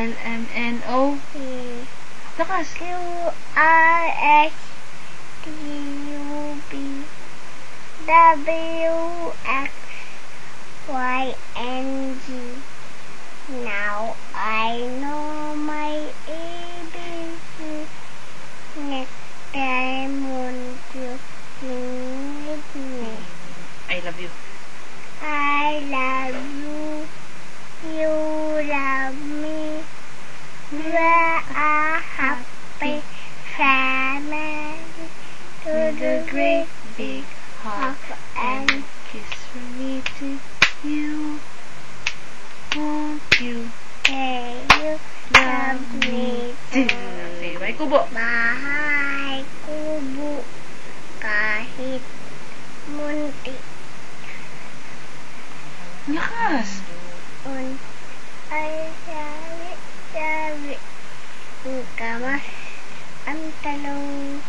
LMNO. Lakas. QRSTUVWXYNG. Now I know my ABC. Next time won't you sing with me? I love you. I love you. You love me. We're a happy family. To the great big hug and kiss from me to you. Won't you? say you love me too. Say bye, Kubo. Bahay kubo kahit munti. Lakas. Ay sabi kamas ang talong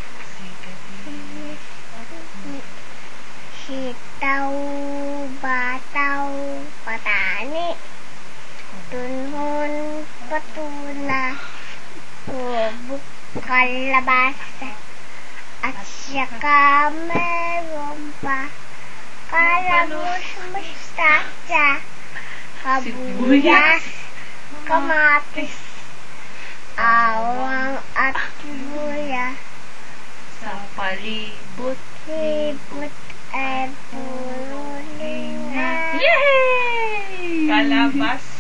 sitaw bataw patani tunhon patuna bubuk kalabasa at saka meron pa kalabos mustasa kabuyas kamatis awang at luya Sa palibot. sibot ay puro linga. Yay! Kalabas.